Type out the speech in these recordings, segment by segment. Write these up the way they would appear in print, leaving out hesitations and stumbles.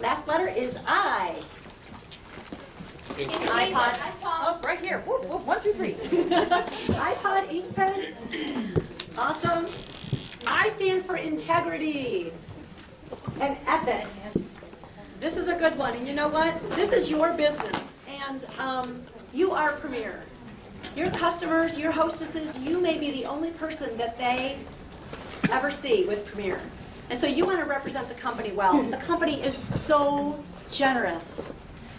Last letter is I. iPod. Oh, right here. Whoop, whoop, 1, 2, 3. iPod, ink pen. Awesome. I stands for integrity and ethics. This is a good one. And you know what? This is your business. And you are Premier. Your customers, your hostesses, you may be the only person that they ever see with Premier. And so you want to represent the company well. The company is so generous.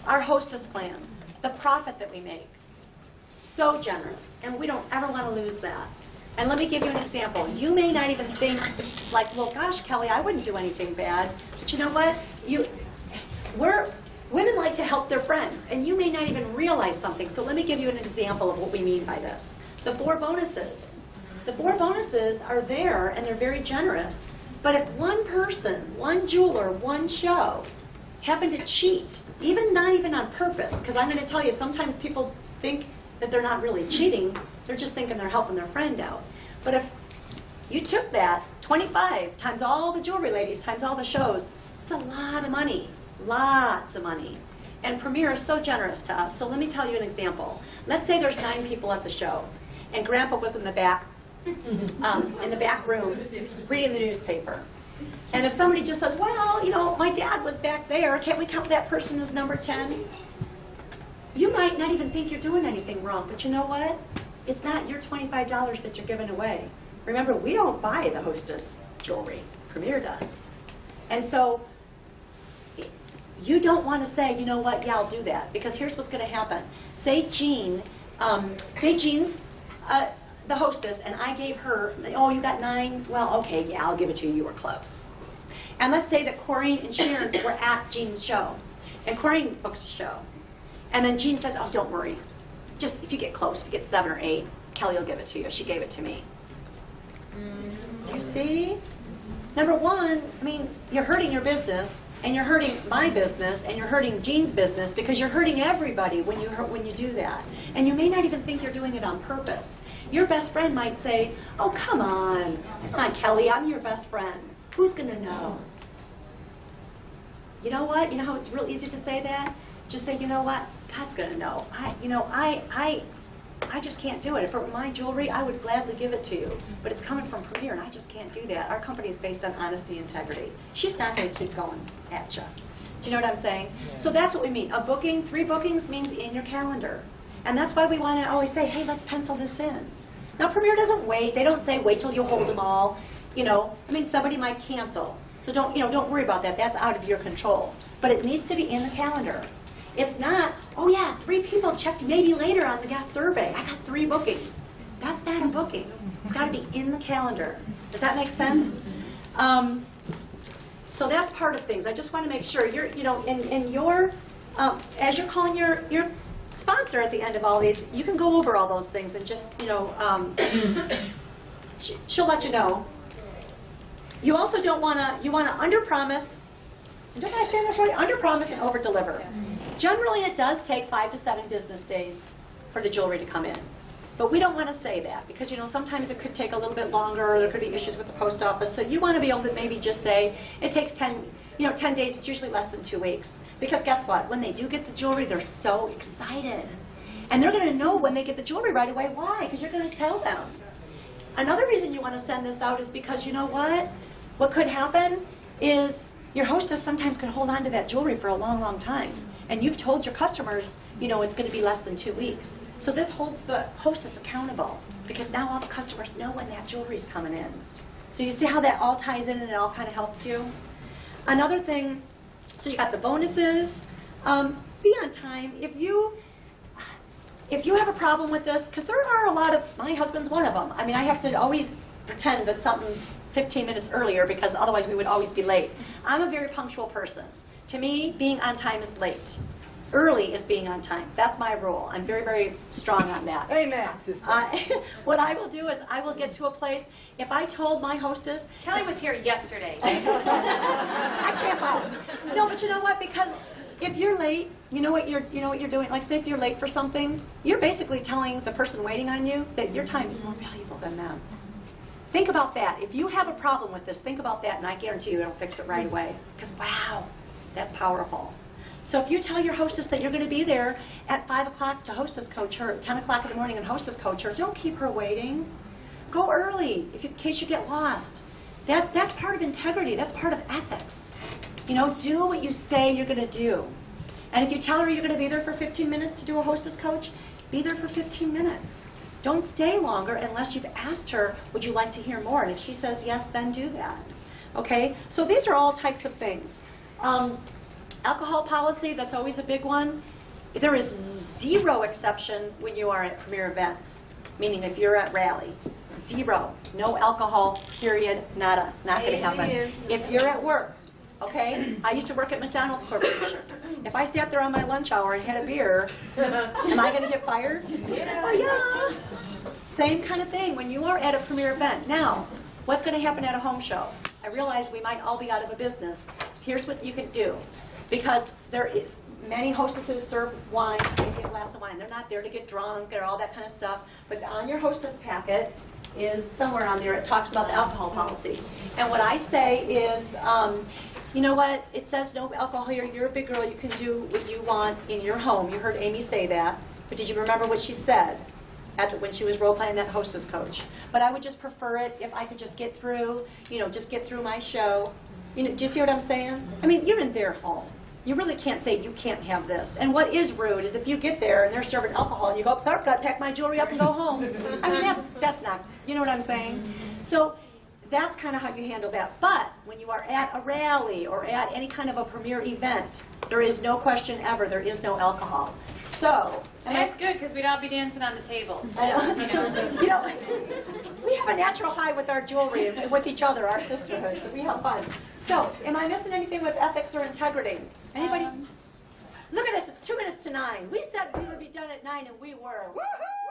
Our hostess plan, the profit that we make, so generous. And we don't ever want to lose that. And let me give you an example. You may not even think, like, well, gosh, Kelly, I wouldn't do anything bad. But you know what? Women like to help their friends, and you may not even realize something. So let me give you an example of what we mean by this. The 4 bonuses. The 4 bonuses are there, and they're very generous. But if one person, one jeweler, one show, happened to cheat, not even on purpose, because I'm going to tell you, sometimes people think that they're not really cheating, they're just thinking they're helping their friend out. But if you took that 25 times all the jewelry ladies, times all the shows, it's a lot of money. Lots of money. And Premier is so generous to us. So let me tell you an example. Let's say there's 9 people at the show, and Grandpa was in the back room reading the newspaper. And if somebody just says, well, you know, my dad was back there, can't we count that person as number 10? You might not even think you're doing anything wrong, but you know what? It's not your $25 that you're giving away. Remember, we don't buy the hostess jewelry. Premier does. And so you don't want to say, you know what, yeah, I'll do that. Because here's what's going to happen. Say Jean's the hostess, and I gave her, oh, you got 9? Well, okay, yeah, I'll give it to you. You were close. And let's say that Corrine and Sharon were at Jean's show, and Corrine books a show. And then Jean says, oh, don't worry. Just if you get close, if you get 7 or 8, Kelly will give it to you. She gave it to me. You see? Number one, I mean, you're hurting your business, and you're hurting my business, and you're hurting Jean's business, because you're hurting everybody when you do that. And you may not even think you're doing it on purpose. Your best friend might say, oh, come on, Kelly, I'm your best friend. Who's going to know? You know what? You know how it's real easy to say that? Just say, you know what? God's going to know. I just can't do it. If it were my jewelry, I would gladly give it to you. But it's coming from Premier, and I just can't do that. Our company is based on honesty and integrity. She's not going to keep going at you. Do you know what I'm saying? So that's what we mean. A booking, 3 bookings means in your calendar. And that's why we want to always say, hey, let's pencil this in. Now, Premier doesn't wait. They don't say, wait till you hold them all. You know, I mean, somebody might cancel. So don't worry about that. That's out of your control. But it needs to be in the calendar. It's not, oh yeah, 3 people checked maybe later on the guest survey. I got 3 bookings. That's not a booking. It's got to be in the calendar. Does that make sense? So that's part of things. I just want to make sure you're, in your, as you're calling your sponsor at the end of all these, you can go over all those things and just, she'll let you know. You also don't want to, you want to under-promise. Don't I say this right? Under-promise and over-deliver. Generally, it does take 5 to 7 business days for the jewelry to come in. But we don't want to say that because, sometimes it could take a little bit longer, or there could be issues with the post office. So you want to be able to maybe just say it takes 10 days. It's usually less than 2 weeks. Because guess what? When they do get the jewelry, they're so excited. And they're going to know when they get the jewelry right away. Why? Because you're going to tell them. Another reason you want to send this out is because, you know what? What could happen is your hostess sometimes could hold on to that jewelry for a long, long time. And you've told your customers, it's going to be less than 2 weeks. So this holds the hostess accountable because now all the customers know when that jewelry's coming in. So you see how that all ties in and it all kind of helps you? Another thing, so you got the bonuses. Be on time. If you have a problem with this, because there are a lot of, my husband's one of them. I mean, I have to always pretend that something's 15 minutes earlier because otherwise we would always be late. I'm a very punctual person. To me, being on time is late. Early is being on time. That's my rule. I'm very, very strong on that. Amen, sister. What I will do is I will get to a place, if I told my hostess... Kelly was here yesterday. I can't help. No, but you know what? Because if you're late, you know what you're doing? Like, say if you're late for something, you're basically telling the person waiting on you that your time is more valuable than them. Think about that. If you have a problem with this, think about that, and I guarantee you it'll fix it right away. Because, wow, That's powerful. So if you tell your hostess that you're going to be there at 5 o'clock to hostess coach her, 10 o'clock in the morning and hostess coach her, don't keep her waiting. Go early in case you get lost. That's part of integrity. That's part of ethics. You know, do what you say you're going to do. And if you tell her you're going to be there for 15 minutes to do a hostess coach, be there for 15 minutes. Don't stay longer unless you've asked her, would you like to hear more? And if she says yes, then do that. Okay? So these are all types of things. Alcohol policy, that's always a big one. There is zero exception when you are at premier events, meaning if you're at rally. Zero. No alcohol, period, nada. Not going to happen. If you're at work, okay? I used to work at McDonald's Corporation. If I sat there on my lunch hour and had a beer, am I going to get fired? Yeah. Oh, yeah. Same kind of thing when you are at a premier event. Now, what's going to happen at a home show? I realize we might all be out of a business. Here's what you can do. Because there is, many hostesses serve wine, maybe a glass of wine. They're not there to get drunk or all that kind of stuff. But on your hostess packet is somewhere on there, it talks about the alcohol policy. And what I say is, you know what, it says no alcohol here. You're a big girl. You can do what you want in your home. You heard Amy say that. But did you remember what she said when she was role-playing that hostess coach? But I would just prefer it if I could just get through, just get through my show. Do you see what I'm saying? I mean, you're in their home. You really can't say you can't have this. And what is rude is if you get there and they're serving alcohol and you go, oh, sorry, I've got to pack my jewelry up and go home. I mean, that's not, you know what I'm saying? So that's kind of how you handle that. But when you are at a rally or at any kind of a premier event, there is no question ever, there is no alcohol. So, and that's good because we'd all be dancing on the tables. So, we have a natural high with our jewelry and with each other, our sisterhood, so we have fun. So, am I missing anything with ethics or integrity? Anybody? Look at this, it's 2 minutes to 9. We said we would be done at 9 and we were. Woohoo!